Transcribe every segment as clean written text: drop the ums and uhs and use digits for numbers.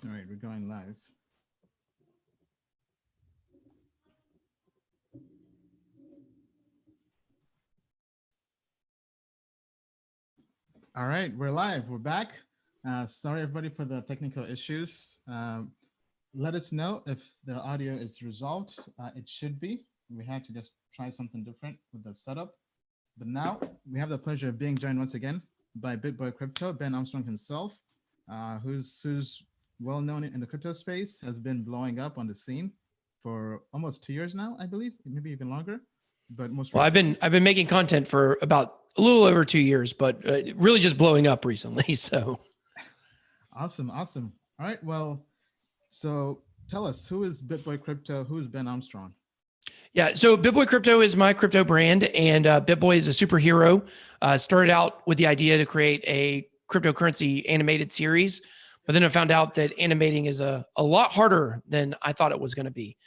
All right, we're going live. All right, we're live. We're back. Sorry, everybody, for the technical issues. Let us know if the audio is resolved. It should be. We had to just try something different with the setup. But now we have the pleasure of being joined once again by BitBoy Crypto, Ben Armstrong himself, who's well known in the crypto space, has been blowing up on the scene for almost 2 years now, I believe, maybe even longer. But most recently, I've been making content for about a little over 2 years, but really just blowing up recently. So awesome. All right, well, so tell us, who is BitBoy Crypto? Who's Ben Armstrong? yeah, so BitBoy Crypto is my crypto brand, and BitBoy is a superhero. Started out with the idea to create a cryptocurrency animated series, but then I found out that animating is a lot harder than I thought it was going to be.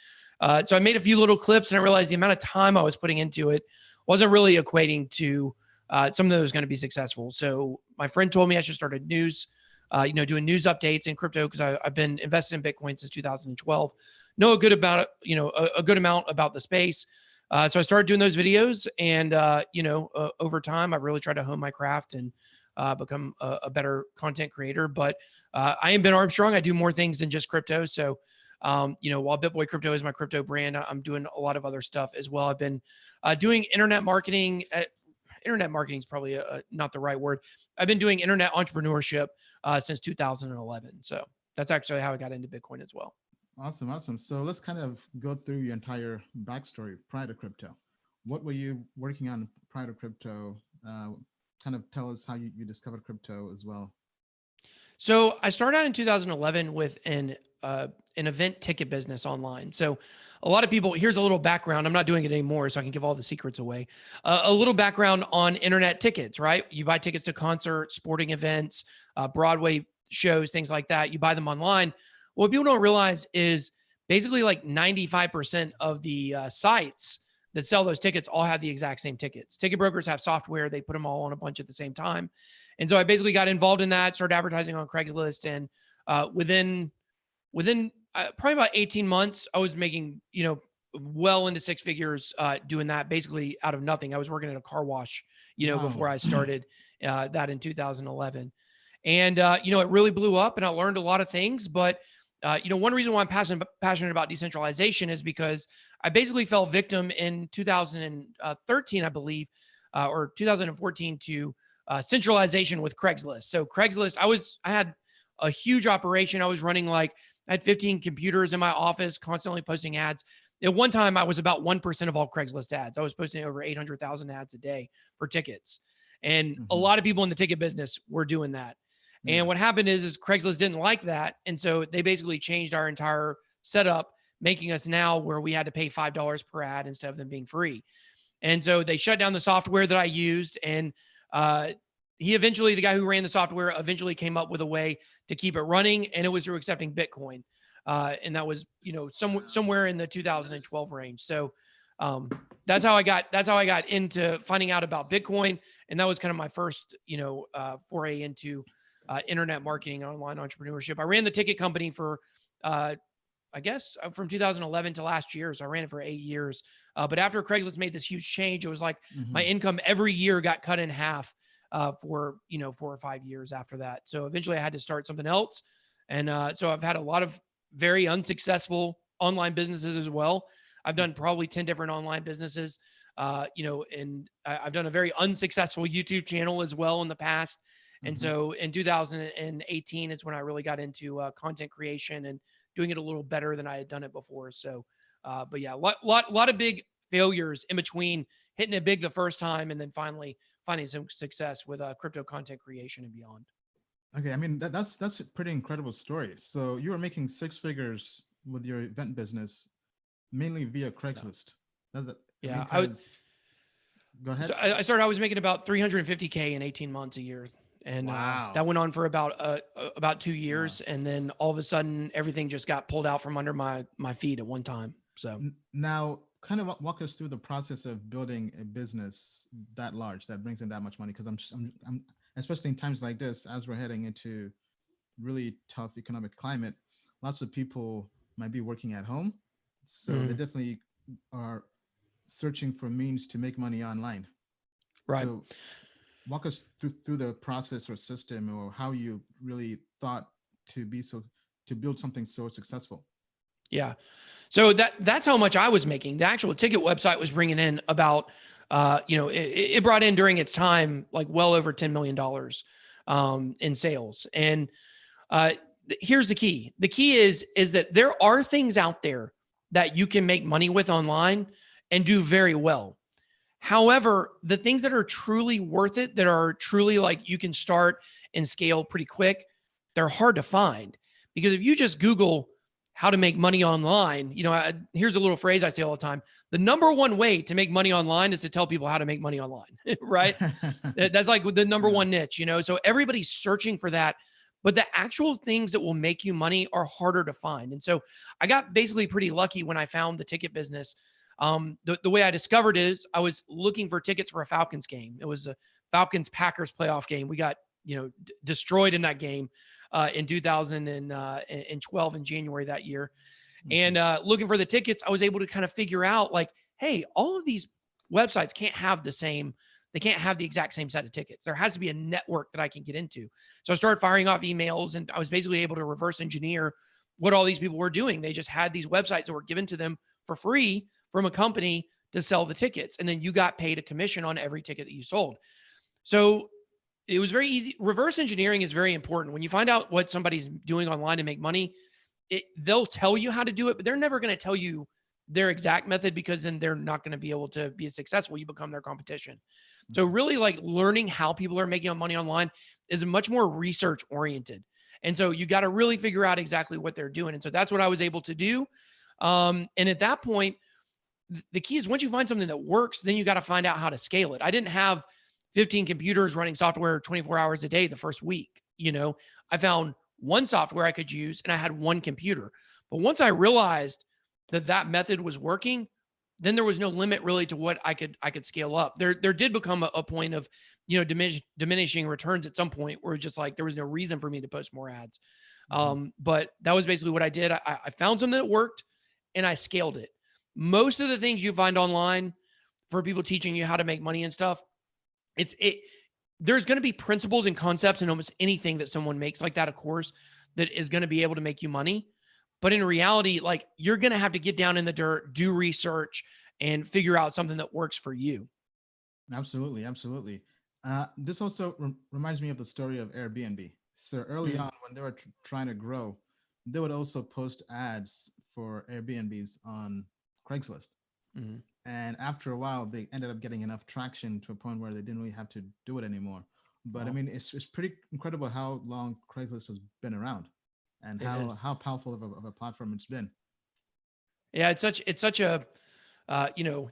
So I made a few little clips, and I realized the amount of time I was putting into it wasn't really equating to something that was going to be successful. So my friend told me I should start a news, doing news updates in crypto, because I've been invested in Bitcoin since 2012. Know a good about it, a good amount about the space. So I started doing those videos, and over time, I've really tried to hone my craft and become a better content creator. But I am Ben Armstrong. I do more things than just crypto. So while BitBoy Crypto is my crypto brand, I'm doing a lot of other stuff as well. I've been doing internet marketing. Internet marketing is probably not the right word. I've been doing internet entrepreneurship since 2011. So that's actually how I got into Bitcoin as well. Awesome. So let's kind of go through your entire backstory prior to crypto. What were you working on prior to crypto? Kind of tell us how you discovered crypto as well. So I started out in 2011 with an event ticket business online. So a lot of people, here's a little background. I'm not doing it anymore, so I can give all the secrets away. A little background on internet tickets, right? You buy tickets to concerts, sporting events, Broadway shows, things like that. You buy them online. What people don't realize is basically like 95% of the sites that sell those tickets all have the exact same tickets. Ticket brokers have software. They put them all on a bunch at the same time. And so I basically got involved in that, started advertising on Craigslist. And within probably about 18 months, I was making, well into six figures doing that basically out of nothing. I was working at a car wash, Wow. before I started that in 2011. And, it really blew up, and I learned a lot of things. But one reason why I'm passionate about decentralization is because I basically fell victim in 2013, I believe, or 2014 to centralization with Craigslist. So Craigslist, I had a huge operation. I had 15 computers in my office, constantly posting ads. At one time, I was about 1% of all Craigslist ads. I was posting over 800,000 ads a day for tickets. And a lot of people in the ticket business were doing that. And what happened is Craigslist didn't like that. And so they basically changed our entire setup, making us now where we had to pay $5 per ad instead of them being free. And so they shut down the software that I used. And the guy who ran the software, eventually came up with a way to keep it running. And it was through accepting Bitcoin. And that was, somewhere in the 2012 range. So that's how I got into finding out about Bitcoin. And that was kind of my first, foray into internet marketing and online entrepreneurship. I ran the ticket company for, I guess, from 2011 to last year. So I ran it for 8 years. But after Craigslist made this huge change, it was like my income every year got cut in half for 4 or 5 years after that. So eventually I had to start something else. And so I've had a lot of very unsuccessful online businesses as well. I've done probably 10 different online businesses, and I've done a very unsuccessful YouTube channel as well in the past. And so in 2018 is when I really got into content creation and doing it a little better than I had done it before. So, but yeah, lot of big failures in between hitting it big the first time and then finally finding some success with crypto content creation and beyond. Okay, I mean that's a pretty incredible story. So you were making six figures with your event business, mainly via Craigslist. Yeah, go ahead. So I was making about $350K in 18 months a year. And wow. That went on for about 2 years. Wow. And then all of a sudden, everything just got pulled out from under my feet at one time. So now kind of walk us through the process of building a business that large, that brings in that much money. Because I'm especially in times like this, as we're heading into really tough economic climate, lots of people might be working at home. So they Mhm. definitely are searching for means to make money online. Right. So walk us through the process or system, or how you really thought to build something so successful. Yeah. So that's how much I was making. The actual ticket website was bringing in about, it brought in during its time like well over $10 million in sales. And here's the key. The key is that there are things out there that you can make money with online and do very well. However, the things that are truly worth it, that are truly like you can start and scale pretty quick, they're hard to find. Because if you just Google how to make money online, here's a little phrase I say all the time. The number one way to make money online is to tell people how to make money online, right? That's like the number Yeah. one niche, so everybody's searching for that. But the actual things that will make you money are harder to find. And so I got basically pretty lucky when I found the ticket business. The way I discovered is I was looking for tickets for a Falcons game. It was a Falcons Packers playoff game. We got destroyed in that game in 2012 in January that year. And looking for the tickets, I was able to kind of figure out like, hey, all of these websites can't have the same. They can't have the exact same set of tickets. There has to be a network that I can get into. So I started firing off emails, and I was basically able to reverse engineer what all these people were doing. They just had these websites that were given to them for free from a company to sell the tickets. And then you got paid a commission on every ticket that you sold. So it was very easy. Reverse engineering is very important. When you find out what somebody's doing online to make money, they'll tell you how to do it, but they're never going to tell you their exact method, because then they're not going to be able to be successful. You become their competition. So really like learning how people are making money online is much more research oriented. And so you got to really figure out exactly what they're doing. And so that's what I was able to do. And at that point, the key is once you find something that works, then you got to find out how to scale it. I didn't have 15 computers running software 24 hours a day the first week. I found one software I could use and I had one computer. But once I realized that method was working, then there was no limit really to what I could scale up. There did become a point of, diminishing returns at some point where it's just like there was no reason for me to post more ads. But that was basically what I did. I found something that worked and I scaled it. Most of the things you find online for people teaching you how to make money and stuff, there's going to be principles and concepts in almost anything that someone makes like that, of course, that is going to be able to make you money. But in reality, like you're going to have to get down in the dirt, do research, and figure out something that works for you. Absolutely, absolutely. This also reminds me of the story of Airbnb. So early on, when they were trying to grow, they would also post ads for Airbnbs on Craigslist. Mm-hmm. And after a while, they ended up getting enough traction to a point where they didn't really have to do it anymore. But I mean, it's pretty incredible how long Craigslist has been around, and how powerful of a platform it's been. Yeah, it's such a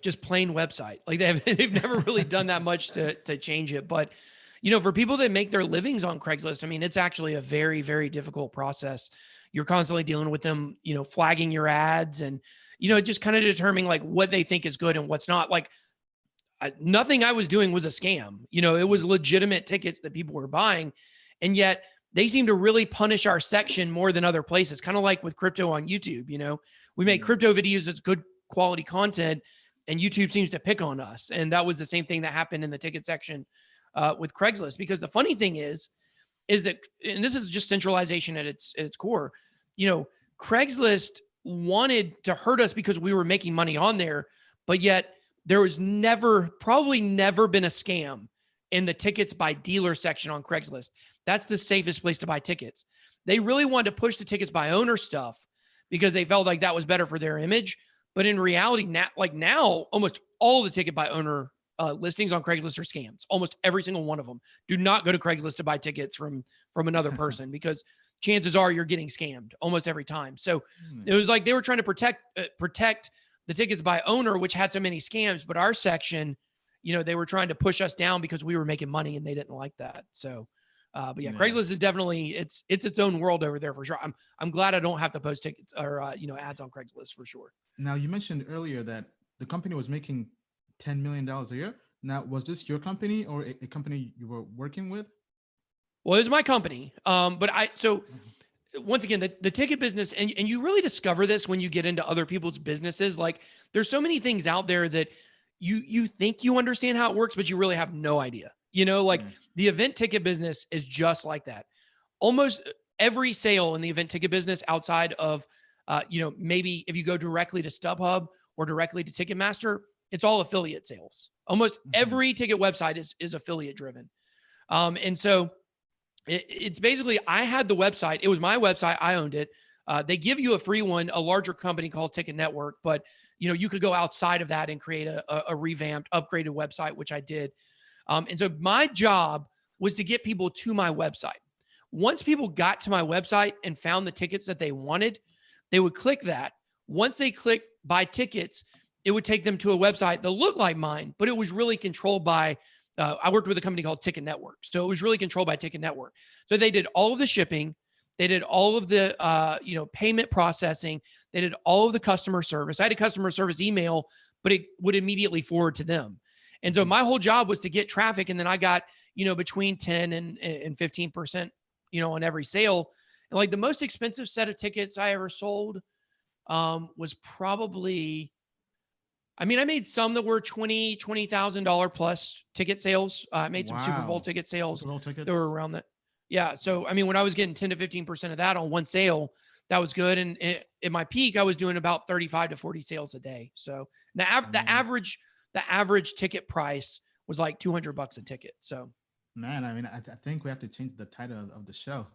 just plain website. Like they've never really done that much to change it. But for people that make their livings on Craigslist, I mean, it's actually a very, very difficult process. You're constantly dealing with them, flagging your ads and, just kind of determining like what they think is good and what's not. Like nothing I was doing was a scam. It was legitimate tickets that people were buying. And yet they seem to really punish our section more than other places. Kind of like with crypto on YouTube, we make crypto videos that's good quality content and YouTube seems to pick on us. And that was the same thing that happened in the ticket section with Craigslist. Because the funny thing is that, and this is just centralization at its core, Craigslist wanted to hurt us because we were making money on there, but yet there was probably never been a scam in the tickets by dealer section on Craigslist. That's the safest place to buy tickets. They really wanted to push the tickets by owner stuff because they felt like that was better for their image. But in reality, now, almost all the ticket by owner listings on Craigslist are scams. Almost every single one of them. Do not go to Craigslist to buy tickets from another person because chances are you're getting scammed almost every time. So it was like they were trying to protect the tickets by owner, which had so many scams. But our section, they were trying to push us down because we were making money and they didn't like that. So, but yeah, Craigslist is definitely it's its own world over there for sure. I'm glad I don't have to post tickets or ads on Craigslist for sure. Now, you mentioned earlier that the company was making $10 million a year. Now, was this your company or a company you were working with? Well, it was my company. But once again, the ticket business, and you really discover this when you get into other people's businesses. Like there's so many things out there that you think you understand how it works, but you really have no idea. Like the event ticket business is just like that. Almost every sale in the event ticket business outside of, maybe if you go directly to StubHub or directly to Ticketmaster, it's all affiliate sales. Almost every ticket website is affiliate driven. And so it's basically, I had the website. It was my website. I owned it. They give you a free one, a larger company called Ticket Network, but you could go outside of that and create a revamped, upgraded website, which I did. And so my job was to get people to my website. Once people got to my website and found the tickets that they wanted, they would click that. Once they click buy tickets, it would take them to a website that looked like mine, but it was really controlled by, I worked with a company called Ticket Network. So it was really controlled by Ticket Network. So they did all of the shipping. They did all of the, payment processing. They did all of the customer service. I had a customer service email, but it would immediately forward to them. And so my whole job was to get traffic. And then I got, between 10 and 15%, on every sale. And like the most expensive set of tickets I ever sold was probably, I made some that were $20,000 plus ticket sales. I made some Super Bowl ticket sales that were around that. Yeah. So, when I was getting 10 to 15% of that on one sale, that was good. And at my peak, I was doing about 35 to 40 sales a day. So the average ticket price was like $200 a ticket. So, man, I think we have to change the title of the show.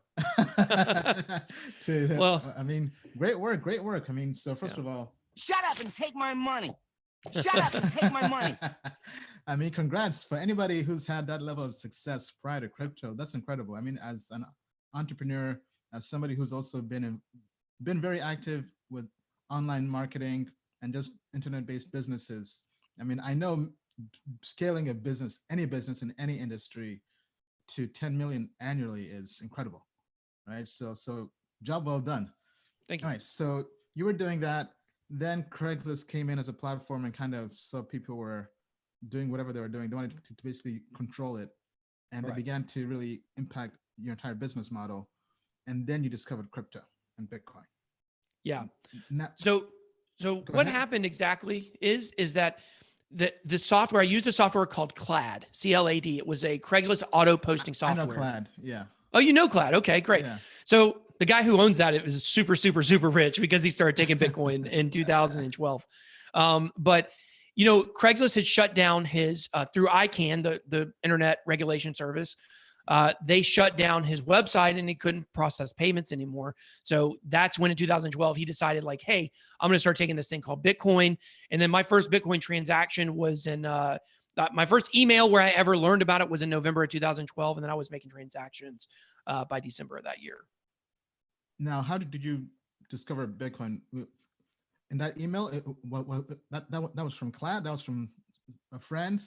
Great work. So first of all, shut up and take my money. Shut up and take my money. Congrats for anybody who's had that level of success prior to crypto. That's incredible. As an entrepreneur, as somebody who's also been very active with online marketing and just internet-based businesses. I know scaling a business, any business in any industry, to 10 million annually is incredible, right? So job well done. Thank you. All right, so you were doing that. Then Craigslist came in as a platform and kind of saw people were doing whatever they were doing. They wanted to basically control it. And They began to really impact your entire business model. And then you discovered crypto and Bitcoin. Yeah. Now, so what happened exactly is that the software, I used a software called Clad, CLAD. It was a Craigslist auto posting software. I know Clad, yeah. Oh, you know Clad. Okay, great. Yeah. So the guy who owns that, it was super, super, super rich because he started taking Bitcoin in 2012. But Craigslist had shut down his, through ICANN, the internet regulation service, they shut down his website and he couldn't process payments anymore. So that's when in 2012, he decided like, hey, I'm going to start taking this thing called Bitcoin. And then my first Bitcoin transaction was in, my first email where I ever learned about it was in November of 2012. And then I was making transactions by December of that year. Now, how did you discover Bitcoin? In that email, that was from Clad? That was from a friend?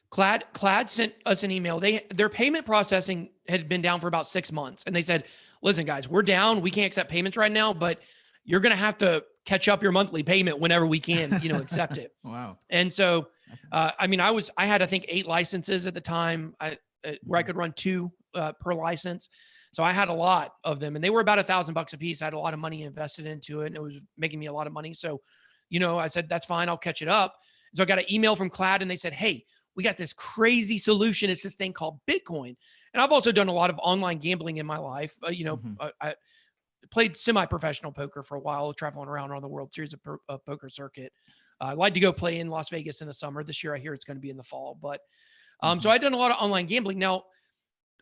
Clad sent us an email. Their payment processing had been down for about 6 months. And they said, listen, guys, we're down. We can't accept payments right now, but you're going to have to catch up your monthly payment whenever we can, accept it. Wow. And so, I had, I think 8 licenses at the time where I could run 2 per license. So I had a lot of them and they were about $1,000 a piece. I had a lot of money invested into it and it was making me a lot of money. So, I said, that's fine. I'll catch it up. So I got an email from Clad and they said, hey, we got this crazy solution. It's this thing called Bitcoin. And I've also done a lot of online gambling in my life. I played semi-professional poker for a while, traveling around on the World Series of Poker circuit. I'd like to go play in Las Vegas in the summer. This year, I hear it's going to be in the fall. But so I'd done a lot of online gambling. Now,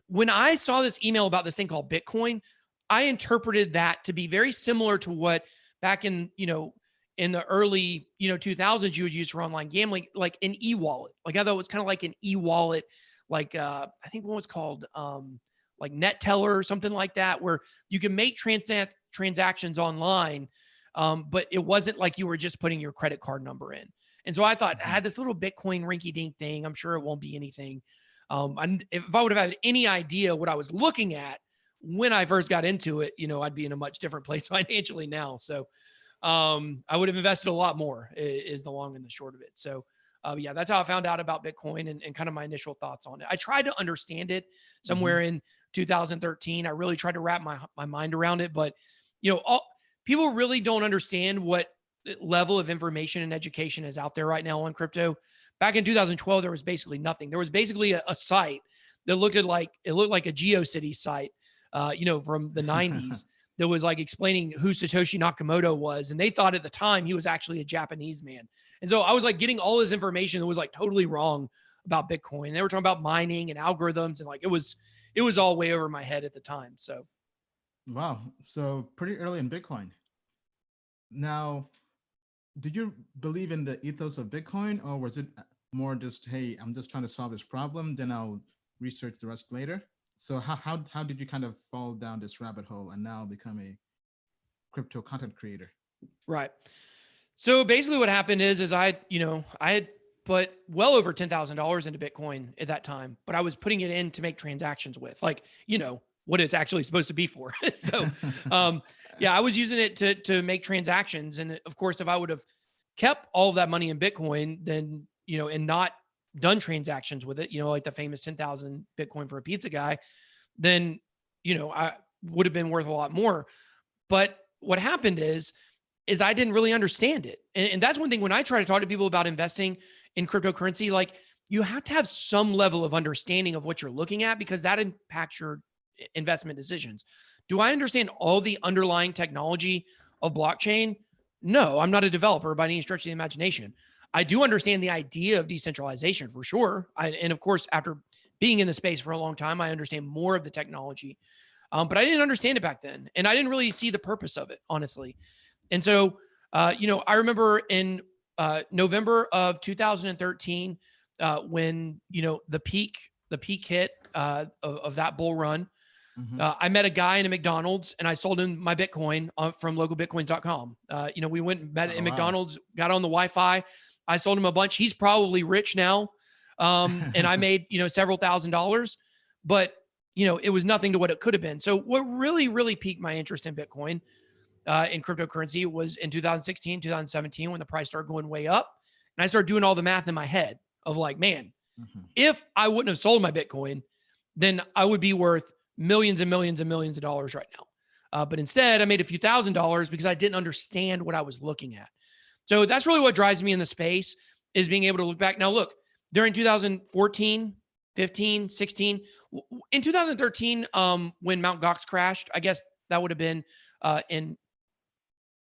when I saw this email about this thing called Bitcoin, I interpreted that to be very similar to what back in, in the early, 2000s, you would use for online gambling, like an e-wallet. Like I thought it was kind of like an e-wallet, like I think one was called like NetTeller or something like that, where you can make transactions online, but it wasn't like you were just putting your credit card number in. And so I thought I had this little Bitcoin rinky-dink thing. I'm sure it won't be anything. And if I would have had any idea what I was looking at when I first got into it, I'd be in a much different place financially now. So I would have invested a lot more is the long and the short of it. So Yeah, that's how I found out about Bitcoin and kind of my initial thoughts on it. I tried to understand it Mm-hmm. somewhere in 2013. I really tried to wrap my mind around it, but people really don't understand what level of information and education is out there right now on crypto. Back in 2012, there was basically nothing. There was basically a site that looked like a GeoCities site, from the 90s that was like explaining who Satoshi Nakamoto was. And they thought at the time he was actually a Japanese man. And so I was like getting all this information that was like totally wrong about Bitcoin. They were talking about mining and algorithms, and like it was all way over my head at the time. So wow, so pretty early in Bitcoin. Now, did you believe in the ethos of Bitcoin, or was it more just, hey, I'm just trying to solve this problem, then I'll research the rest later? So how did you kind of fall down this rabbit hole and now become a crypto content creator? Right. So basically what happened is I had put well over $10,000 into Bitcoin at that time, but I was putting it in to make transactions with, like, what it's actually supposed to be for. So, yeah, I was using it to make transactions. And of course, if I would have kept all of that money in Bitcoin, then, and not done transactions with it, like the famous 10,000 Bitcoin for a pizza guy, then, I would have been worth a lot more. But what happened is I didn't really understand it. And that's one thing when I try to talk to people about investing in cryptocurrency, like you have to have some level of understanding of what you're looking at, because that impacts your investment decisions. Do I understand all the underlying technology of blockchain? No, I'm not a developer by any stretch of the imagination. I do understand the idea of decentralization for sure. And of course, after being in the space for a long time, I understand more of the technology. But I didn't understand it back then. And I didn't really see the purpose of it, honestly. And so, I remember in November of 2013, when, the peak hit of that bull run, Mhm. I met a guy in a McDonald's and I sold him my Bitcoin from localbitcoins.com. We went and met Oh, at wow. McDonald's, got on the Wi-Fi. I sold him a bunch. He's probably rich now. And I made, several $1,000s, but it was nothing to what it could have been. So what really, really piqued my interest in Bitcoin, in cryptocurrency, was in 2016, 2017, when the price started going way up. And I started doing all the math in my head of like, man, Mhm. if I wouldn't have sold my Bitcoin, then I would be worth millions and millions and millions of dollars right now. But instead, I made a few $1,000s because I didn't understand what I was looking at. So that's really what drives me in the space, is being able to look back. Now, look, during 2014, 15, 16, in 2013, when Mt. Gox crashed, I guess that would have been it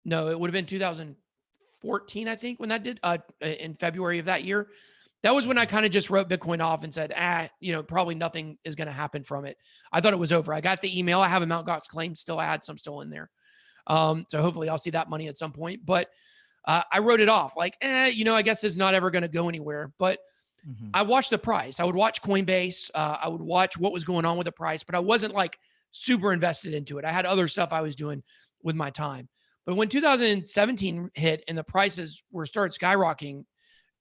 would have been 2014, I think, when that did, in February of that year. That was when I kind of just wrote Bitcoin off and said, probably nothing is going to happen from it. I thought it was over. I got the email. I have a Mt. Gox claim still. I had some still in there. So hopefully I'll see that money at some point. But I wrote it off like, I guess it's not ever going to go anywhere. But Mhm. I watched the price. I would watch Coinbase. I would watch what was going on with the price, but I wasn't like super invested into it. I had other stuff I was doing with my time. But when 2017 hit and the prices started skyrocketing,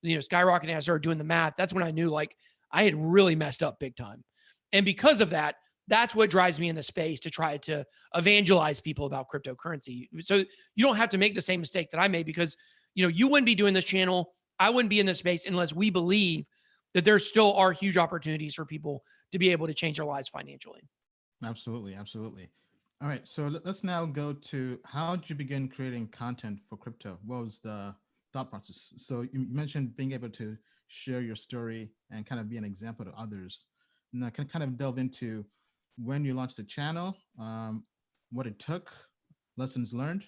I started doing the math. That's when I knew like I had really messed up big time. And because of that, that's what drives me in the space to try to evangelize people about cryptocurrency. So you don't have to make the same mistake that I made, because, you wouldn't be doing this channel. I wouldn't be in this space unless we believe that there still are huge opportunities for people to be able to change their lives financially. Absolutely, absolutely. All right, so let's now go to, how did you begin creating content for crypto? What was the thought process? So you mentioned being able to share your story and kind of be an example to others. And I can kind of delve into when you launched the channel, what it took, lessons learned.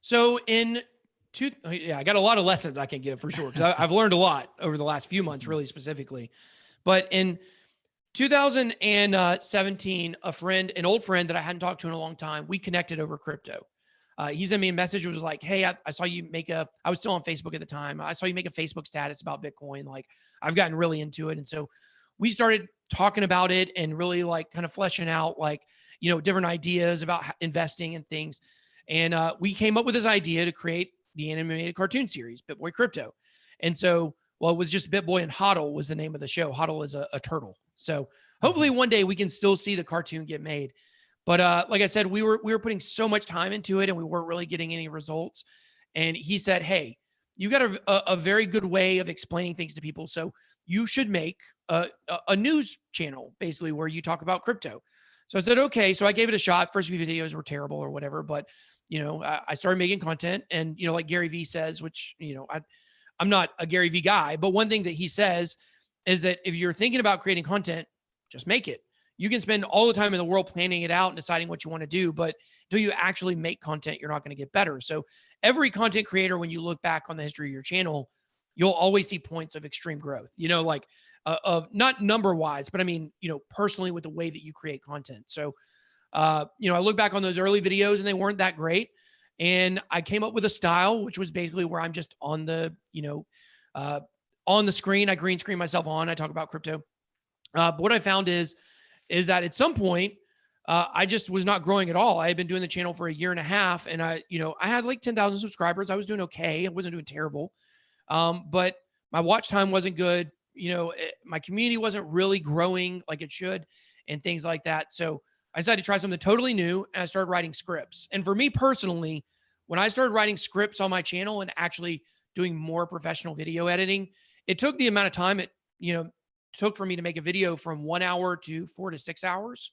So I got a lot of lessons I can give for sure, because I've learned a lot over the last few months, really specifically. But in 2017, an old friend that I hadn't talked to in a long time, we connected over crypto. He sent me a message. It was like, hey, I saw you I was still on Facebook at the time. I saw you make a Facebook status about Bitcoin. Like, I've gotten really into it. And so we started talking about it and really like kind of fleshing out like, different ideas about investing and things. And we came up with this idea to create the animated cartoon series, BitBoy Crypto. And so, it was just BitBoy, and Hodl was the name of the show. Hodl is a turtle. So hopefully one day we can still see the cartoon get made. But like I said, we were putting so much time into it and we weren't really getting any results. And he said, hey, you got a very good way of explaining things to people. So you should make a news channel basically where you talk about crypto. So I said, okay. So I gave it a shot. First few videos were terrible or whatever, but I started making content, and, like Gary Vee says, which, I'm not a Gary Vee guy, but one thing that he says is that if you're thinking about creating content, just make it. You can spend all the time in the world planning it out and deciding what you want to do, but until you actually make content, you're not going to get better. So every content creator, when you look back on the history of your channel, you'll always see points of extreme growth, like of not number wise, but I mean, personally with the way that you create content. So, I look back on those early videos and they weren't that great. And I came up with a style, which was basically where I'm just on the, on the screen. I green screen myself on. I talk about crypto. But what I found is that at some point, I just was not growing at all. I had been doing the channel for a year and a half, and I had like 10,000 subscribers. I was doing okay. I wasn't doing terrible. But my watch time wasn't good. My community wasn't really growing like it should and things like that. So I decided to try something totally new, and I started writing scripts. And for me personally, when I started writing scripts on my channel and actually doing more professional video editing, it took the amount of time it, took for me to make a video from 1 hour to 4 to 6 hours.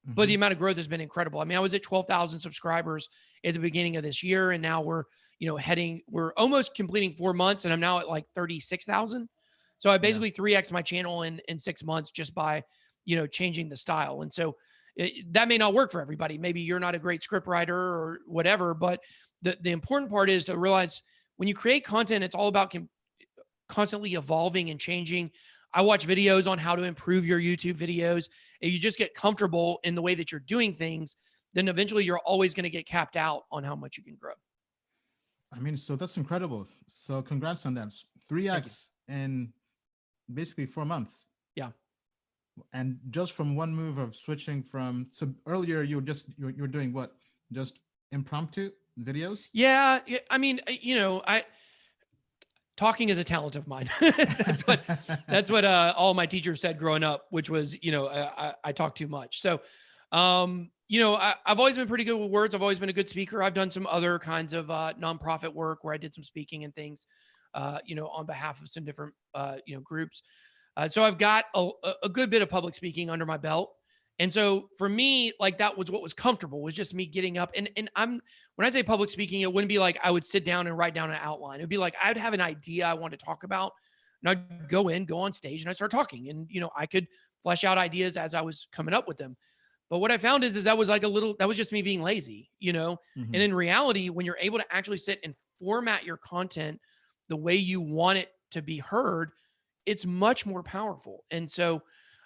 But the amount of growth has been incredible. I mean, I was at 12,000 subscribers at the beginning of this year, and now we're almost completing 4 months, and I'm now at like 36,000. So I basically 3x my channel in 6 months just by, changing the style. And so that may not work for everybody. Maybe you're not a great script writer or whatever, but the important part is to realize when you create content, it's all about constantly evolving and changing. I watch videos on how to improve your YouTube videos. If you just get comfortable in the way that you're doing things, then eventually you're always going to get capped out on how much you can grow. I mean, so that's incredible. So congrats on that. 3x in basically 4 months. Yeah. And just from one move of switching from, so earlier you were doing what? Just impromptu videos? Yeah. I mean, talking is a talent of mine. that's what all my teachers said growing up, which was, I talk too much. So, I've always been pretty good with words. I've always been a good speaker. I've done some other kinds of nonprofit work where I did some speaking and things, on behalf of some different, groups. So I've got a good bit of public speaking under my belt. And so for me, like that was what was comfortable, was just me getting up. And when I say public speaking, it wouldn't be like I would sit down and write down an outline. It'd be like I'd have an idea I want to talk about, and I'd go on stage and I'd start talking. And, I could flesh out ideas as I was coming up with them. But what I found is that was that was just me being lazy, And in reality, when you're able to actually sit and format your content the way you want it to be heard, it's much more powerful. And so,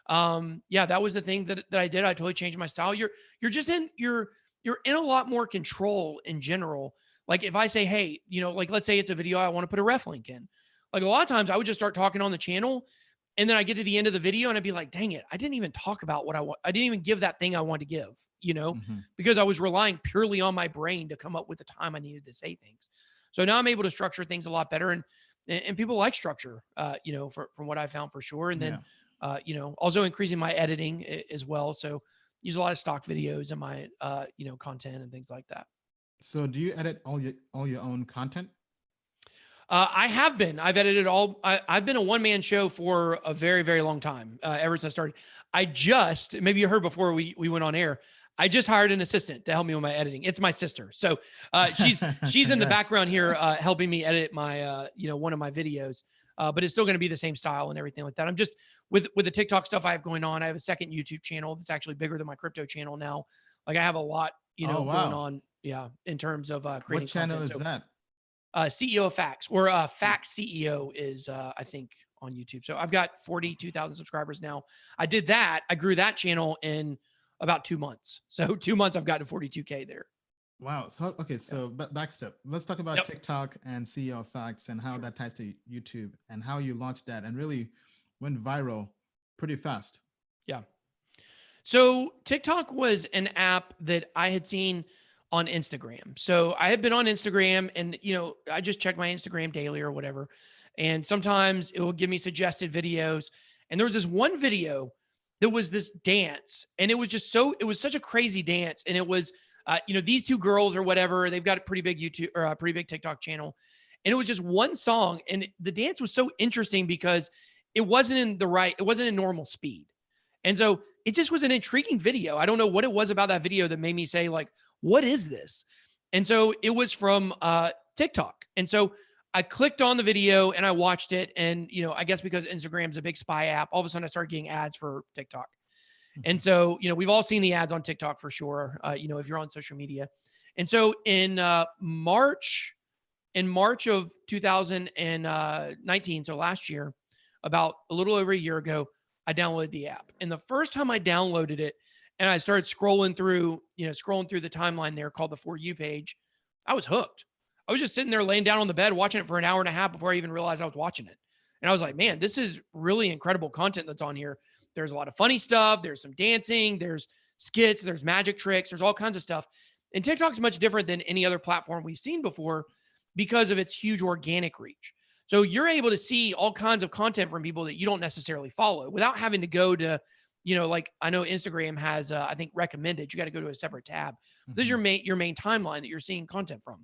that was the thing that I did. I totally changed my style. You're in a lot more control in general. Like if I say, hey, like let's say it's a video I want to put a ref link in. Like a lot of times I would just start talking on the channel, and then I get to the end of the video and I'd be like, dang it, I didn't even talk about what I want. I didn't even give that thing I wanted to give, because I was relying purely on my brain to come up with the time I needed to say things. So now I'm able to structure things a lot better, and people like structure, from what I found for sure. And then, also increasing my editing as well. So use a lot of stock videos in my, content and things like that. So do you edit all your own content? I've edited all. I've been a one-man show for a very, very long time. Ever since I started, maybe you heard before we went on air, I just hired an assistant to help me with my editing. It's my sister. So, she's in the background here, helping me edit my, one of my videos. But it's still going to be the same style and everything like that. I'm just with the TikTok stuff I have going on. I have a second YouTube channel that's actually bigger than my crypto channel now. Like I have a lot, going on. Yeah. In terms of, creating what channel content. is that? CEO of Facts, or Facts CEO is, I think, on YouTube. So I've got 42,000 subscribers now. I grew that channel in about 2 months. So 2 months, I've gotten 42K there. Wow. So, okay. So back step, let's talk about TikTok and CEO of Facts and how that ties to YouTube and how you launched that and really went viral pretty fast. Yeah. So TikTok was an app that I had seen on Instagram. So I had been on Instagram, and, I just check my Instagram daily or whatever. And sometimes it will give me suggested videos. And there was this one video that was this dance, and it was such a crazy dance. And it was, these two girls or whatever, they've got a pretty big YouTube or a pretty big TikTok channel. And it was just one song. And the dance was so interesting because it wasn't in normal speed. And so it just was an intriguing video. I don't know what it was about that video that made me say, like, what is this? And so it was from TikTok. And so I clicked on the video and I watched it. And, I guess because Instagram's a big spy app, all of a sudden I started getting ads for TikTok. And so, we've all seen the ads on TikTok for sure, if you're on social media. And so in March of 2019, so last year, about a little over a year ago, I downloaded the app. And the first time I downloaded it and I started scrolling through the timeline there called the For You page, I was hooked. I was just sitting there laying down on the bed watching it for an hour and a half before I even realized I was watching it. And I was like, man, this is really incredible content that's on here. There's a lot of funny stuff. There's some dancing. There's skits. There's magic tricks. There's all kinds of stuff. And TikTok's much different than any other platform we've seen before because of its huge organic reach. So you're able to see all kinds of content from people that you don't necessarily follow without having to go to, like I know Instagram has, I think recommended, you got to go to a separate tab. Mm-hmm. This is your main timeline that you're seeing content from.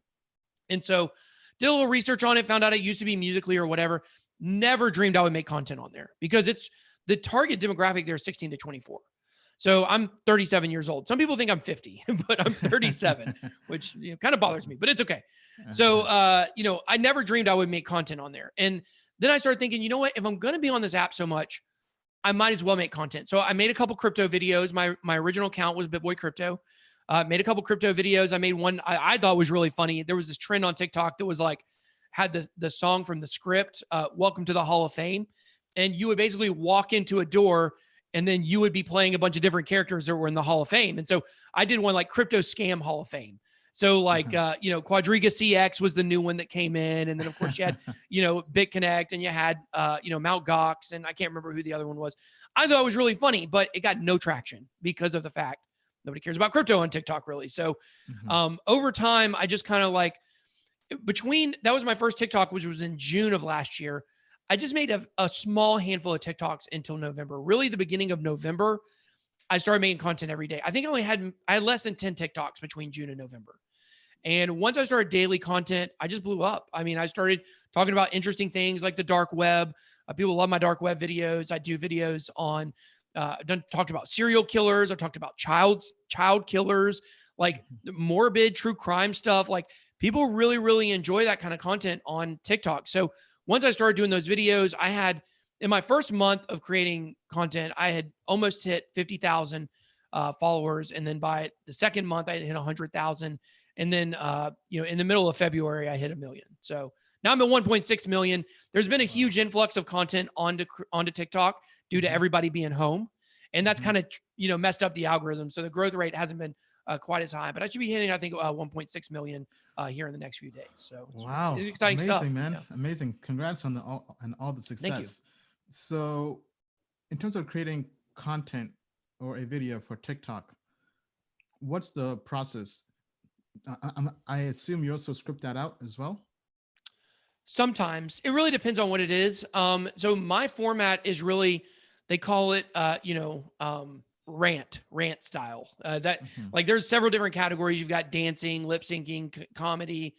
And so did a little research on it, found out it used to be Musical.ly or whatever. Never dreamed I would make content on there because it's the target demographic there is 16 to 24. So I'm 37 years old. Some people think I'm 50, but I'm 37, which kind of bothers me, but it's okay. So, I never dreamed I would make content on there. And then I started thinking, you know what, if I'm going to be on this app so much, I might as well make content. So I made a couple crypto videos. My original account was BitBoy Crypto. Made a couple crypto videos. I made one I thought was really funny. There was this trend on TikTok that was like, had the song from The Script, Welcome to the Hall of Fame. And you would basically walk into a door and then you would be playing a bunch of different characters that were in the Hall of Fame. And so I did one like Crypto Scam Hall of Fame. So like, Quadriga CX was the new one that came in. And then of course you had, BitConnect and you had, Mt. Gox. And I can't remember who the other one was. I thought it was really funny, but it got no traction because of the fact nobody cares about crypto on TikTok really. So over time, I just kind of like that was my first TikTok, which was in June of last year. I just made a small handful of TikToks until November. Really the beginning of November, I started making content every day. I think I had less than 10 TikToks between June and November. And once I started daily content, I just blew up. I mean, I started talking about interesting things like the dark web. People love my dark web videos. I do videos on, talked about serial killers. I've talked about child killers, like morbid true crime stuff. Like people really, really enjoy that kind of content on TikTok. So once I started doing those videos, I had, in my first month of creating content, I had almost hit 50,000 followers. And then by the second month, I had hit 100,000. And then, in the middle of February, I hit 1 million. So now I'm at 1.6 million. There's been a huge influx of content onto TikTok due to everybody being home. And that's kind of, messed up the algorithm. So the growth rate hasn't been quite as high, but I should be hitting, I think, 1.6 million here in the next few days. So wow, it's exciting amazing, stuff, man. Yeah. Amazing. Congrats on all the success. Thank you. So in terms of creating content or a video for TikTok, what's the process? I assume you also script that out as well? Sometimes. It really depends on what it is. So my format is really, they call it, rant style. Like there's several different categories. You've got dancing, lip syncing, comedy,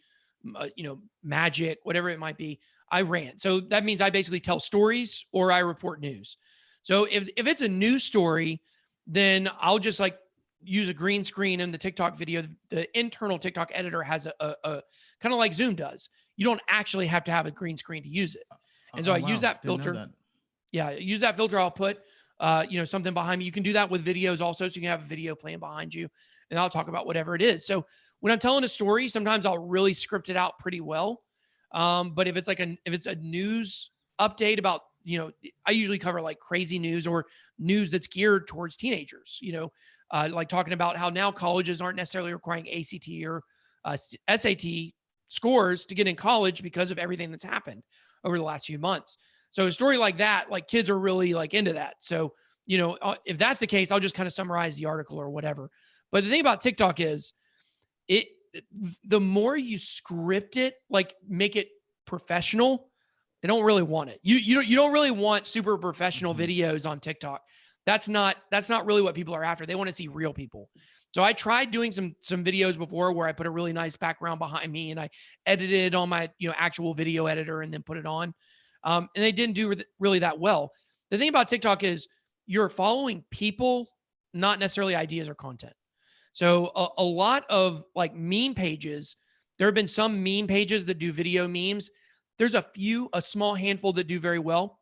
magic, whatever it might be. I rant. So that means I basically tell stories or I report news. So if it's a news story, then I'll just like use a green screen in the TikTok video. The internal TikTok editor has a kind of like Zoom does. You don't actually have to have a green screen to use it. And so I use that filter. Yeah, use that filter. I'll put, something behind me. You can do that with videos also. So you can have a video playing behind you and I'll talk about whatever it is. So when I'm telling a story, sometimes I'll really script it out pretty well. But if it's a news update about, I usually cover like crazy news or news that's geared towards teenagers, like talking about how now colleges aren't necessarily requiring ACT or SAT scores to get in college because of everything that's happened over the last few months. So a story like that, like kids are really like into that. So, if that's the case, I'll just kind of summarize the article or whatever. But the thing about TikTok is the more you script it, like make it professional, they don't really want it. You don't really want super professional videos on TikTok. That's not really what people are after. They want to see real people. So I tried doing some videos before where I put a really nice background behind me and I edited on my, actual video editor and then put it on. And they didn't do really that well. The thing about TikTok is you're following people, not necessarily ideas or content. So a lot of like meme pages, there have been some meme pages that do video memes. There's a small handful that do very well,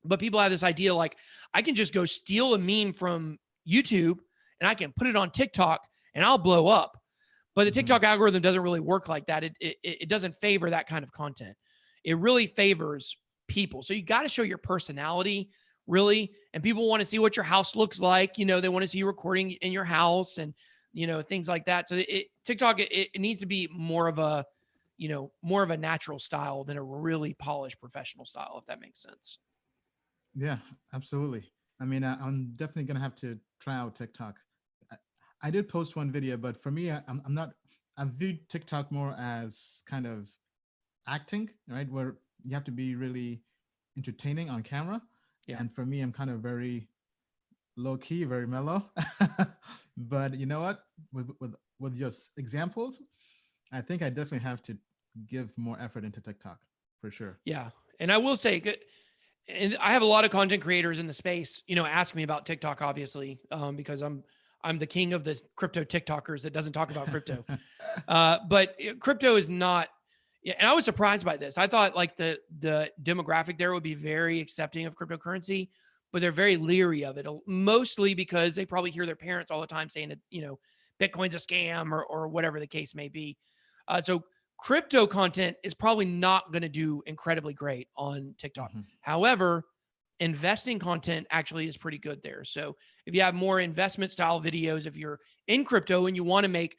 but people have this idea like I can just go steal a meme from YouTube and I can put it on TikTok and I'll blow up. But the TikTok algorithm doesn't really work like that. It doesn't favor that kind of content. It really favors people. So you got to show your personality, really. And people want to see what your house looks like. They want to see you recording in your house and, things like that. So TikTok, it needs to be more of a natural style than a really polished professional style, if that makes sense. Yeah, absolutely. I mean, I'm definitely going to have to try out TikTok. I did post one video, but for me, I'm not, I viewed TikTok more as kind of acting, right? Where you have to be really entertaining on camera. Yeah. And for me, I'm kind of very low key, very mellow. But you know what? With your examples, I think I definitely have to give more effort into TikTok for sure. Yeah. And I will say, and I have a lot of content creators in the space, ask me about TikTok, obviously, because I'm the king of the crypto TikTokers that doesn't talk about crypto. But crypto is not, and I was surprised by this. I thought like the demographic there would be very accepting of cryptocurrency, but they're very leery of it, mostly because they probably hear their parents all the time saying that, Bitcoin's a scam or whatever the case may be. So crypto content is probably not going to do incredibly great on TikTok. However, investing content actually is pretty good there. So if you have more investment style videos, if you're in crypto and you want to make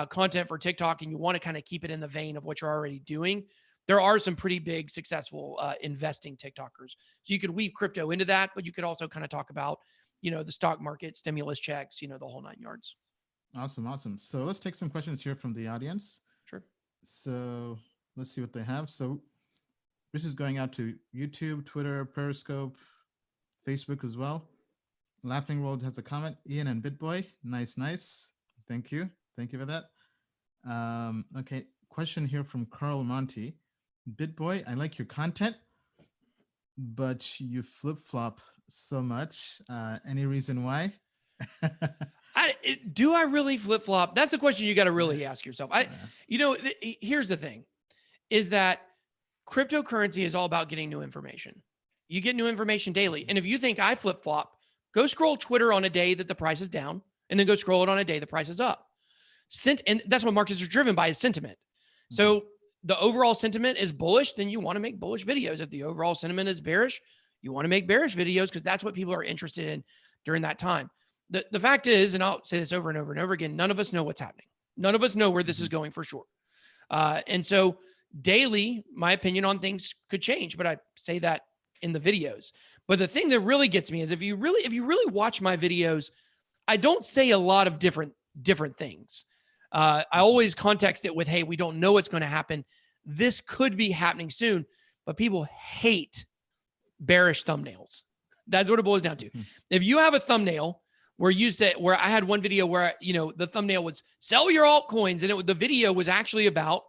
content for TikTok and you want to kind of keep it in the vein of what you're already doing, there are some pretty big successful investing TikTokers. So you could weave crypto into that, but you could also kind of talk about, the stock market, stimulus checks, the whole 9 yards. Awesome. So let's take some questions here from the audience. Sure. So let's see what they have. So this is going out to YouTube, Twitter, Periscope, Facebook as well. Laughing World has a comment. Ian and BitBoy. Nice. Thank you for that. Okay. Question here from Carl Monty. BitBoy, I like your content, but you flip-flop so much. Any reason why? Do I really flip-flop? That's the question you got to really ask yourself. Here's the thing, is that cryptocurrency is all about getting new information. You get new information daily. And if you think I flip-flop, go scroll Twitter on a day that the price is down, and then go scroll it on a day the price is up. And that's what markets are driven by, is sentiment. So the overall sentiment is bullish, then you want to make bullish videos. If the overall sentiment is bearish, you want to make bearish videos because that's what people are interested in during that time. The fact is, and I'll say this over and over and over again, none of us know what's happening. None of us know where this is going for sure. And so daily, my opinion on things could change, but I say that in the videos. But the thing that really gets me is if you really watch my videos, I don't say a lot of different things. I always context it with, hey, we don't know what's going to happen. This could be happening soon, but people hate bearish thumbnails. That's what it boils down to. If you have a thumbnail where I had one video where, the thumbnail was sell your altcoins. And the video was actually about,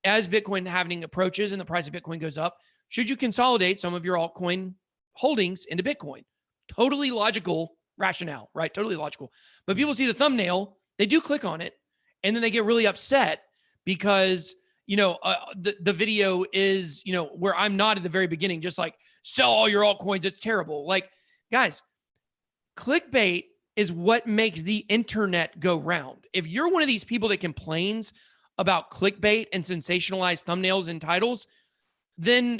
as Bitcoin halving approaches and the price of Bitcoin goes up, should you consolidate some of your altcoin holdings into Bitcoin? Totally logical rationale, right? Totally logical. But people see the thumbnail, they do click on it, and then they get really upset because, the video is, where I'm not at the very beginning, just like sell all your altcoins. It's terrible. Like, guys, clickbait is what makes the internet go round. If you're one of these people that complains about clickbait and sensationalized thumbnails and titles, then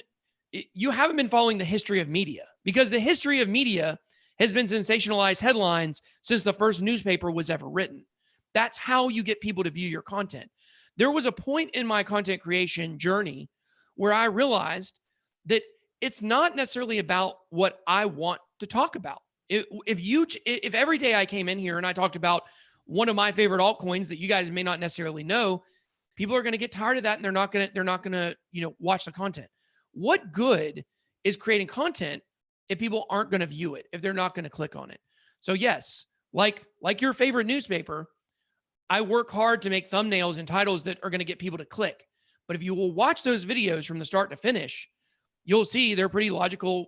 you haven't been following the history of media, because the history of media has been sensationalized headlines since the first newspaper was ever written. That's how you get people to view your content. There was a point in my content creation journey where I realized that it's not necessarily about what I want to talk about. If every day I came in here and I talked about one of my favorite altcoins that you guys may not necessarily know, people are going to get tired of that and they're not going to, watch the content. What good is creating content if people aren't going to view it, if they're not going to click on it? So yes, like your favorite newspaper, I work hard to make thumbnails and titles that are going to get people to click. But if you will watch those videos from the start to finish, you'll see they're pretty logical,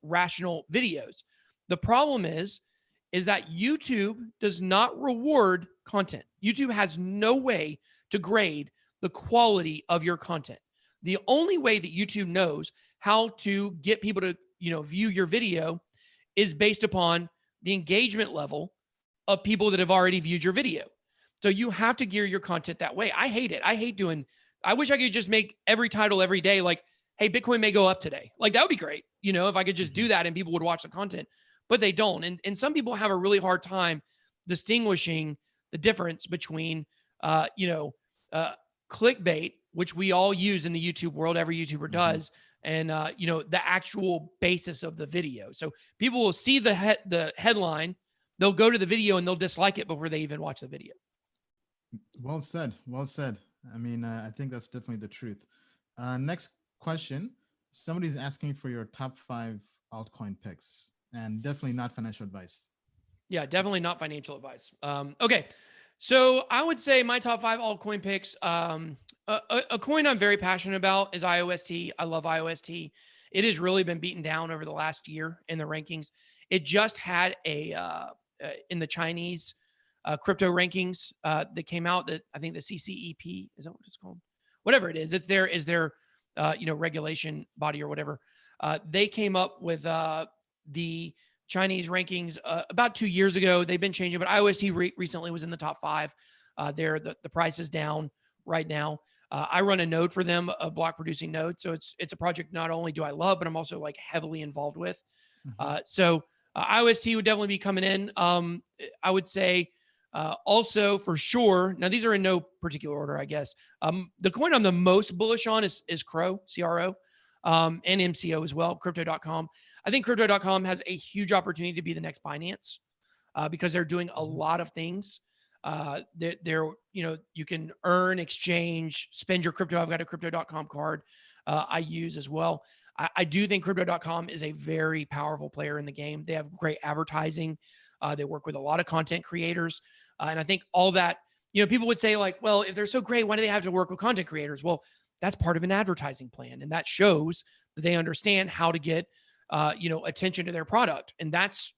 rational videos. The problem is that YouTube does not reward content. YouTube has no way to grade the quality of your content. The only way that YouTube knows how to get people to, view your video is based upon the engagement level of people that have already viewed your video. So you have to gear your content that way. I hate it. I wish I could just make every title every day like, hey, Bitcoin may go up today. Like that would be great. If I could just do that and people would watch the content, but they don't. And some people have a really hard time distinguishing the difference between, clickbait, which we all use in the YouTube world, every YouTuber does, and, the actual basis of the video. So people will see the headline, they'll go to the video and they'll dislike it before they even watch the video. Well said. Well said. I mean, I think that's definitely the truth. Next question. Somebody's asking for your top 5 altcoin picks, and definitely not financial advice. Yeah, definitely not financial advice. Okay. So I would say my top 5 altcoin picks, a coin I'm very passionate about is IOST. I love IOST. It has really been beaten down over the last year in the rankings. It just had in the Chinese crypto rankings that came out, that I think the CCEP, is that what it's called? Whatever it is, it's their regulation body or whatever. They came up with the Chinese rankings about 2 years ago. They've been changing, but IOST recently was in the top 5. The price is down right now. I run a node for them, a block producing node. So it's a project not only do I love, but I'm also like heavily involved with. So IOST would definitely be coming in. I would say also for sure. Now these are in no particular order, I guess. The coin I'm the most bullish on is CRO, CRO. And MCO as well, crypto.com. I think crypto.com has a huge opportunity to be the next Binance because they're doing a lot of things. You can earn, exchange, spend your crypto. I've got a crypto.com card I use as well. I do think crypto.com is a very powerful player in the game. They have great advertising. They work with a lot of content creators. And I think all that, people would say like, well, if they're so great, why do they have to work with content creators? Well, that's part of an advertising plan. And that shows that they understand how to get, attention to their product. And that's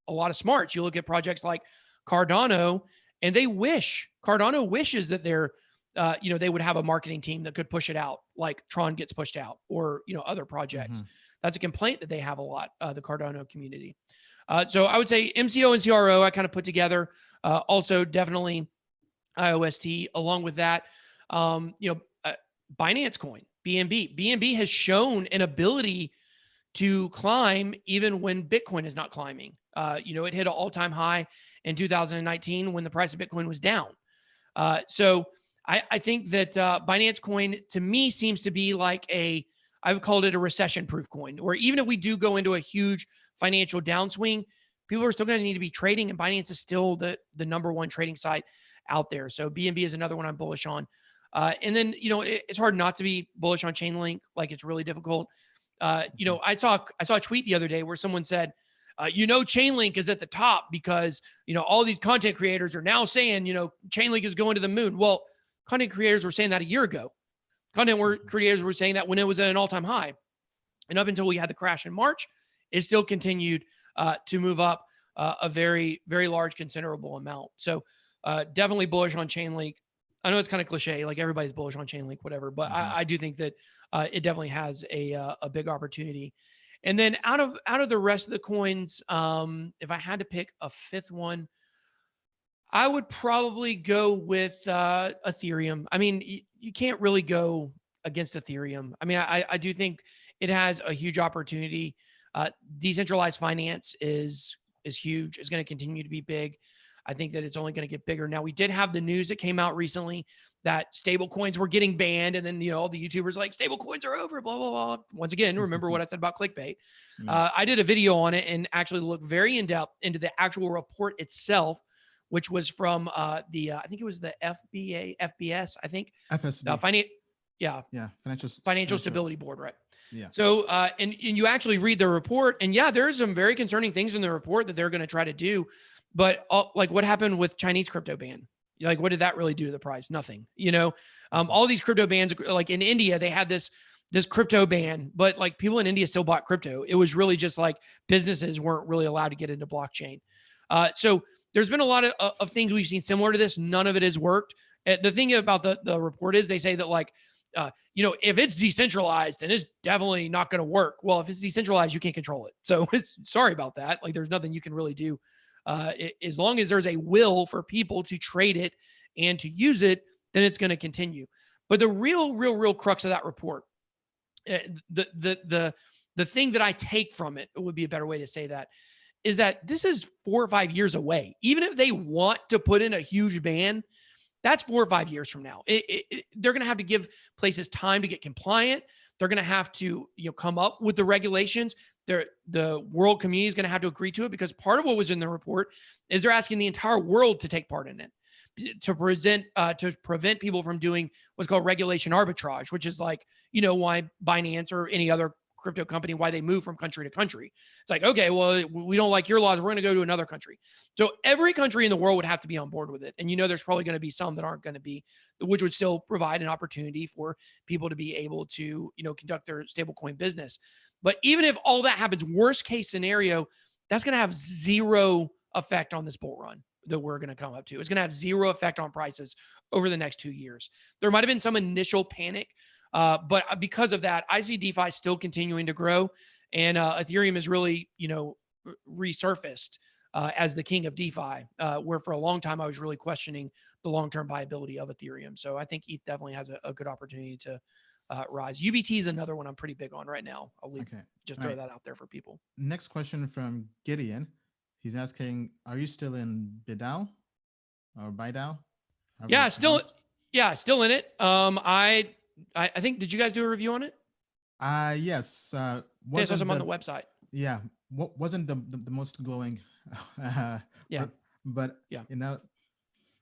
a lot of smarts. You look at projects like Cardano, and Cardano wishes that they would have a marketing team that could push it out like Tron gets pushed out or, other projects. That's a complaint that they have a lot, the Cardano community. So I would say MCO and CRO I kind of put together. Also definitely IOST along with that. Binance Coin, BNB. BNB has shown an ability to climb even when Bitcoin is not climbing. It hit an all-time high in 2019 when the price of Bitcoin was down. So I think that Binance Coin to me seems to be like I've called it a recession-proof coin, where even if we do go into a huge financial downswing, people are still going to need to be trading, and Binance is still the number one trading site out there. So BNB is another one I'm bullish on. And then, it's hard not to be bullish on Chainlink. Like it's really difficult. I saw a tweet the other day where someone said, Chainlink is at the top because, all these content creators are now saying, Chainlink is going to the moon. Well, content creators were saying that a year ago. Creators were saying that when it was at an all-time high. And up until we had the crash in March, it still continued to move up a very, very large, considerable amount. So definitely bullish on Chainlink. I know it's kind of cliche, like everybody's bullish on Chainlink, whatever, but I do think that it definitely has a big opportunity. And then out of the rest of the coins, if I had to pick a 5th one, I would probably go with Ethereum. I mean, you can't really go against Ethereum. I mean, I do think it has a huge opportunity. Decentralized finance is huge. It's going to continue to be big. I think that it's only going to get bigger. Now, we did have the news that came out recently that stable coins were getting banned. And then, all the YouTubers like stable coins are over, blah, blah, blah. Once again, remember what I said about clickbait. I did a video on it and actually looked very in depth into the actual report itself, which was from I think it was the FBS, I think. FSB. Financial Stability Board, right? Yeah. So, and you actually read the report, and there's some very concerning things in the report that they're going to try to do. But like what happened with Chinese crypto ban? Like, what did that really do to the price? Nothing, all these crypto bans, like in India, they had this crypto ban, but like people in India still bought crypto. It was really just like businesses weren't really allowed to get into blockchain. So there's been a lot of things we've seen similar to this. None of it has worked. The thing about the report is they say that like, if it's decentralized, then it's definitely not going to work. Well, if it's decentralized, you can't control it. So it's sorry about that. Like there's nothing you can really do. As long as there's a will for people to trade it and to use it, then it's going to continue. But the real crux of that report, the thing that I take from it would be a better way to say that, is that this is 4 or 5 years away. Even if they want to put in a huge ban, that's 4 or 5 years from now. They're going to have to give places time to get compliant. They're going to have to come up with the regulations. The world community is going to have to agree to it, because part of what was in the report is they're asking the entire world to take part in it to prevent people from doing what's called regulation arbitrage, which is like, why Binance or any other crypto company, why they move from country to country. It's like, okay, well, we don't like your laws, we're going to go to another country. So every country in the world would have to be on board with it. And there's probably going to be some that aren't going to be, which would still provide an opportunity for people to be able to, conduct their stablecoin business. But even if all that happens, worst case scenario, that's going to have zero effect on this bull run that we're going to come up to. It's going to have zero effect on prices over the next 2 years. There might've been some initial panic, but because of that, I see DeFi still continuing to grow, and Ethereum is really, resurfaced as the king of DeFi, where for a long time I was really questioning the long-term viability of Ethereum. So I think ETH definitely has a good opportunity to rise. UBT is another one I'm pretty big on right now. I'll just throw that out there for people. Next question from Gideon. He's asking, are you still in BitDAO or BitDAO? Yeah, still in it. I think, did you guys do a review on it? Yes. Yes, I'm on the website. Yeah. Wasn't the most glowing. Yeah. But yeah,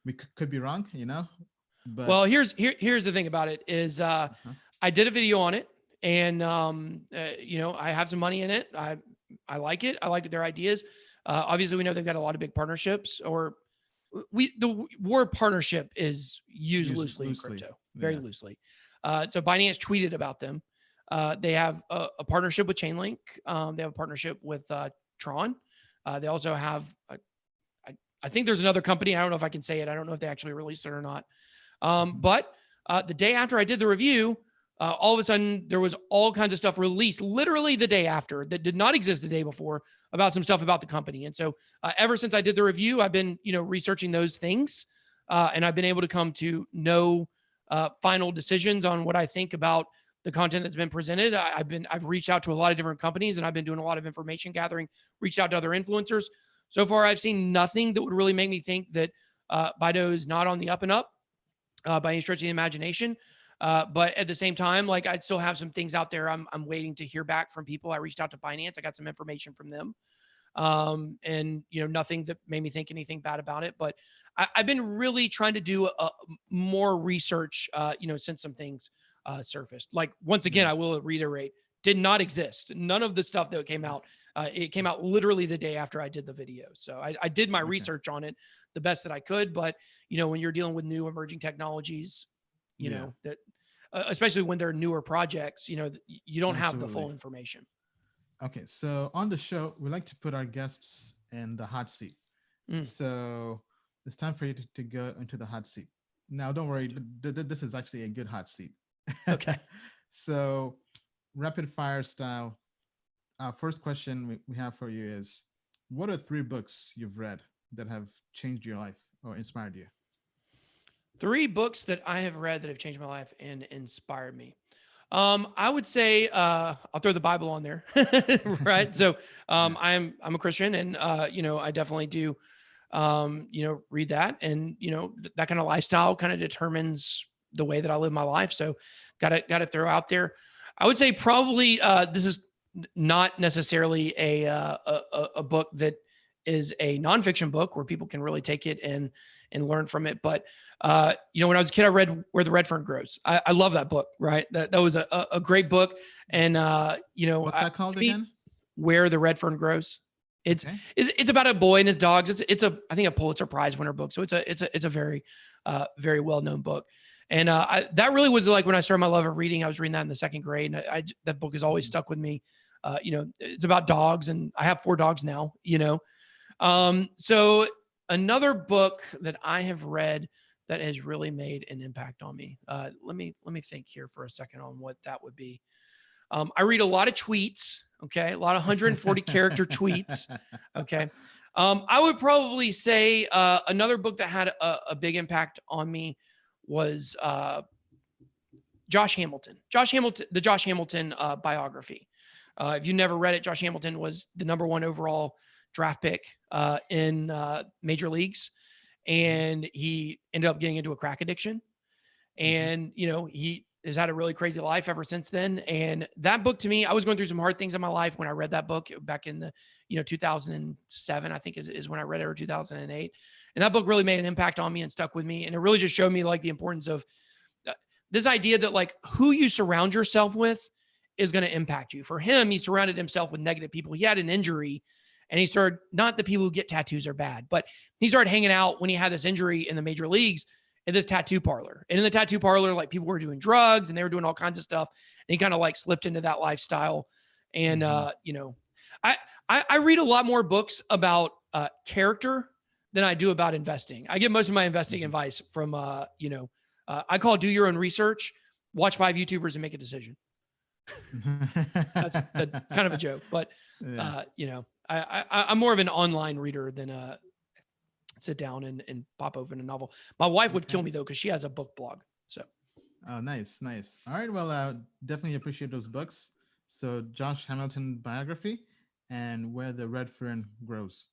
we could be wrong, But well, here's the thing about it is I did a video on it, and I have some money in it. I like it. I like their ideas. Obviously, we know they've got a lot of big partnerships, or the word partnership is used loosely in crypto, very loosely. So Binance tweeted about them. They have a partnership with Chainlink. They have a partnership with Tron. They also have, I think there's another company. I don't know if I can say it. I don't know if they actually released it or not. But the day after I did the review, all of a sudden there was all kinds of stuff released literally the day after that did not exist the day before about some stuff about the company. And so ever since I did the review, I've been, researching those things. And I've been able to come to no final decisions on what I think about the content that's been presented. I've reached out to a lot of different companies, and I've been doing a lot of information gathering, reached out to other influencers. So far, I've seen nothing that would really make me think that BitDoe is not on the up and up by any stretch of the imagination. But at the same time, like, I'd still have some things out there. I'm waiting to hear back from people. I reached out to Binance. I got some information from them. And nothing that made me think anything bad about it, but I've been really trying to do more research, since some things surfaced. Like, once again, I will reiterate, did not exist. None of the stuff that came out, it came out literally the day after I did the video. So I did my research on it the best that I could, but when you're dealing with new emerging technologies, that especially when they're newer projects, you don't have the full information. Okay, so on the show, we like to put our guests in the hot seat. So it's time for you to go into the hot seat. Now, don't worry, this is actually a good hot seat. Okay. So rapid fire style. First question we have for you is, what are 3 books you've read that have changed your life or inspired you? 3 books that I have read that have changed my life and inspired me. I would say I'll throw the Bible on there, right? So I'm a Christian, and I definitely do read that, and that kind of lifestyle kind of determines the way that I live my life. So got to throw out there. I would say probably this is not necessarily a book that is a nonfiction book where people can really take it and learn from it. But, when I was a kid, I read Where the Red Fern Grows. I love that book, right? That was a great book. And, what's that called again? Where the Red Fern Grows. It's Okay. it's about a boy and his dogs. It's I think a Pulitzer Prize winner book. So it's a very very well known book. And that really was like when I started my love of reading. I was reading that in the second grade, and that book has always stuck with me. It's about dogs, and I have 4 dogs now. So another book that I have read that has really made an impact on me. Let me think here for a second on what that would be. I read a lot of tweets. Okay, a lot of 140 character tweets. Okay, I would probably say another book that had a big impact on me was Josh Hamilton. The Josh Hamilton biography. If you never read it, Josh Hamilton was the #1 overall draft pick in major leagues, and he ended up getting into a crack addiction. And he has had a really crazy life ever since then. And that book, to me, I was going through some hard things in my life when I read that book back in the 2007, I think is when I read it, or 2008. And that book really made an impact on me and stuck with me. And it really just showed me like the importance of this idea that like who you surround yourself with is going to impact you. For him, he surrounded himself with negative people. He had an injury, and he started, not that people who get tattoos are bad, but he started hanging out when he had this injury in the major leagues in this tattoo parlor. And in the tattoo parlor, like people were doing drugs and they were doing all kinds of stuff. And he kind of like slipped into that lifestyle. And, I read a lot more books about character than I do about investing. I get most of my investing advice from, I call do your own research, watch 5 YouTubers and make a decision. That's kind of a joke, but I'm more of an online reader than sit down and pop open a novel. My wife would kill me though, because she has a book blog. So. Oh, nice. All right. Well, definitely appreciate those books. So Josh Hamilton biography and Where the Red Fern Grows.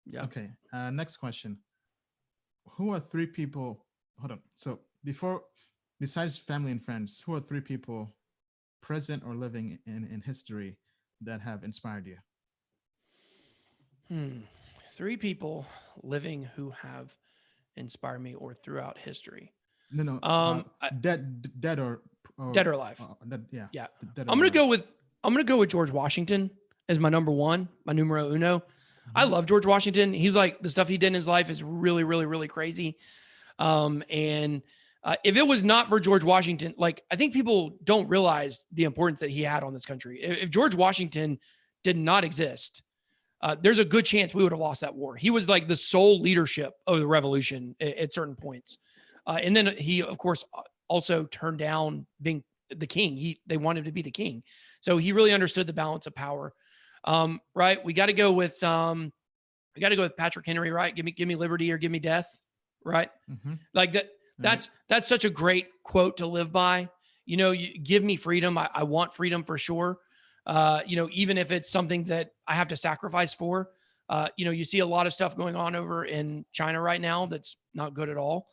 Yeah. Okay. Next question. Who are 3 people? Hold on. So besides family and friends, who are 3 people present or living in history that have inspired you? 3 people living who have inspired me or throughout history. No. Dead or alive. Yeah. I'm gonna go with George Washington as my #1, my numero uno. I love George Washington. He's like, the stuff he did in his life is really, really, really crazy. And if it was not for George Washington, like I think people don't realize the importance that he had on this country. If George Washington did not exist, there's a good chance we would have lost that war. He was like the sole leadership of the revolution at certain points. And then he, of course, also turned down being the king. They wanted him to be the king. So he really understood the balance of power. Right. We got to go with Patrick Henry, right? Give me liberty or give me death. Right. Like that. That's such a great quote to live by. You give me freedom. I want freedom for sure. Even if it's something that I have to sacrifice for, you see a lot of stuff going on over in China right now that's not good at all.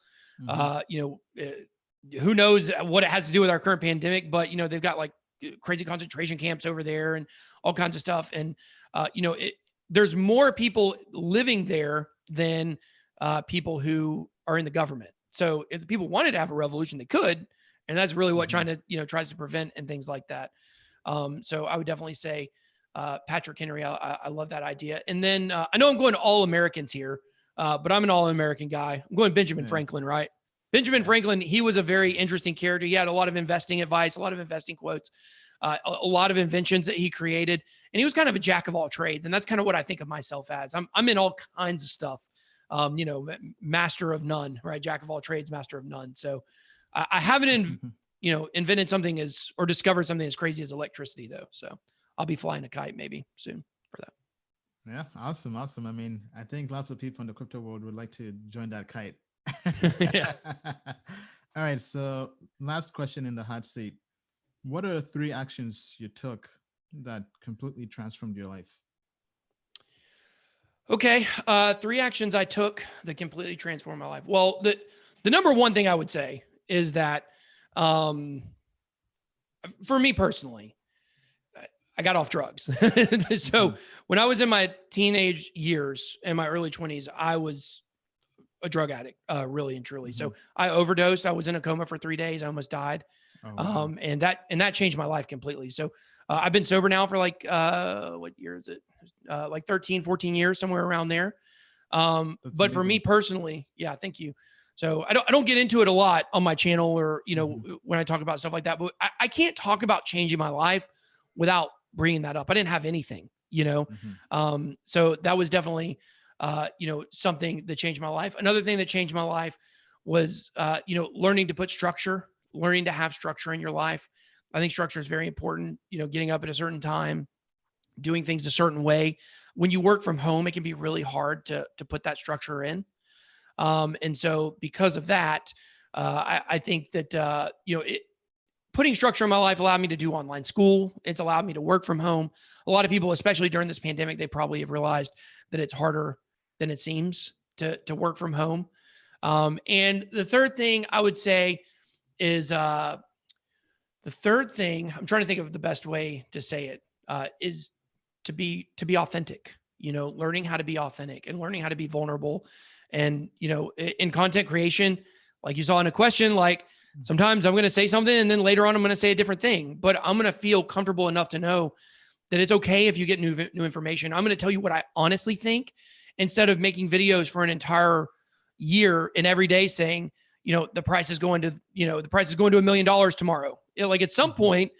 Who knows what it has to do with our current pandemic, but they've got like crazy concentration camps over there and all kinds of stuff. And, there's more people living there than people who are in the government. So if the people wanted to have a revolution, they could, and that's really what China, tries to prevent and things like that. So I would definitely say Patrick Henry. I love that idea. And then I know I'm going to all Americans here, but I'm an all American guy. I'm going Benjamin Franklin, right? Benjamin Franklin, he was a very interesting character. He had a lot of investing advice, a lot of investing quotes, a lot of inventions that he created. And he was kind of a jack of all trades. And that's kind of what I think of myself as. I'm in all kinds of stuff, master of none, right? Jack of all trades, master of none. So I haven't, invented something or discovered something as crazy as electricity though. So I'll be flying a kite maybe soon for that. Yeah. Awesome. I mean, I think lots of people in the crypto world would like to join that kite. Yeah. All right. So last question in the hot seat. What are the 3 actions you took that completely transformed your life? Okay. 3 actions I took that completely transformed my life. Well, the #1 thing I would say is that, for me personally, I got off drugs. So when I was in my teenage years, in my early 20s, I was a drug addict, really and truly. So Mm-hmm. I overdosed. I was in a coma for 3 days. I almost died. Oh, wow. And that changed my life completely. So I've been sober now for like, what year is it? Like 13, 14 years, somewhere around there. But for me personally, yeah, thank you. So I don't get into it a lot on my channel or, when I talk about stuff like that, but I can't talk about changing my life without bringing that up. I didn't have anything, so that was definitely, something that changed my life. Another thing that changed my life was, learning to put structure, learning to have structure in your life. I think structure is very important, getting up at a certain time, doing things a certain way. When you work from home, it can be really hard to put that structure in. And so because of that, I think that, putting structure in my life allowed me to do online school. It's allowed me to work from home. A lot of people, especially during this pandemic, they probably have realized that it's harder than it seems to work from home. And the third thing I would say is, I'm trying to think of the best way to say it, is to be authentic, learning how to be authentic and learning how to be vulnerable. And, in content creation, like you saw in a question, like sometimes I'm going to say something and then later on I'm going to say a different thing, but I'm going to feel comfortable enough to know that it's okay if you get new information. I'm going to tell you what I honestly think instead of making videos for an entire year and every day saying, the price is going to $1 million tomorrow. Like at some point,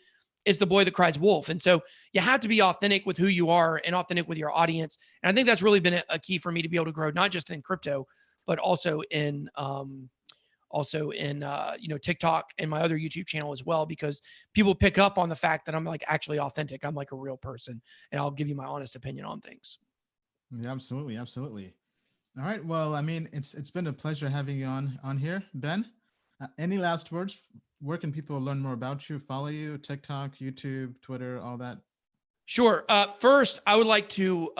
it's the boy that cries wolf. And so you have to be authentic with who you are and authentic with your audience. And I think that's really been a key for me to be able to grow, not just in crypto, but also in TikTok and my other YouTube channel as well, because people pick up on the fact that I'm like actually authentic. I'm like a real person and I'll give you my honest opinion on things. Yeah, absolutely. Absolutely. All right. Well, I mean, it's been a pleasure having you on here, Ben. Any last words? Where can people learn more about you, follow you, TikTok, YouTube, Twitter, all that? Sure. First, I would like to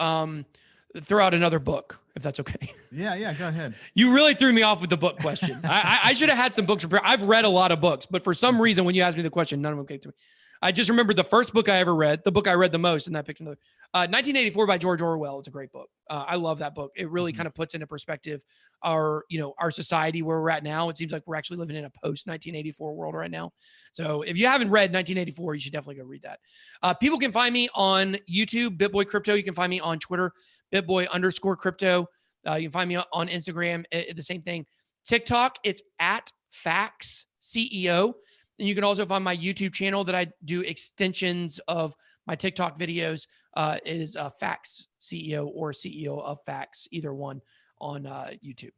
throw out another book, if that's okay. Yeah, go ahead. You really threw me off with the book question. I should have had some books prepared. I've read a lot of books, but for some reason, when you asked me the question, none of them came to me. I just remembered the first book I ever read, the book I read the most, and I picked another. 1984 by George Orwell. It's a great book. I love that book. It really kind of puts into perspective our society where we're at now. It seems like we're actually living in a post 1984 world right now. So if you haven't read 1984, you should definitely go read that. People can find me on YouTube, BitBoy Crypto. You can find me on Twitter, BitBoy_crypto. You can find me on Instagram, the same thing. TikTok, it's at Facts CEO. And you can also find my YouTube channel that I do extensions of my TikTok videos. It is Facts CEO or CEO of Facts, either one on YouTube.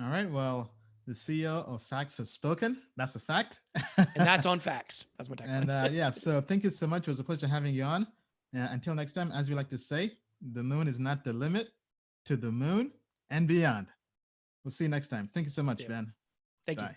All right. Well, the CEO of Facts has spoken. That's a fact. And that's on Facts. That's my tagline. And yeah, so thank you so much. It was a pleasure having you on. Until next time, as we like to say, the moon is not the limit, to the moon and beyond. We'll see you next time. Thank you so much, Ben. Thank you. Bye.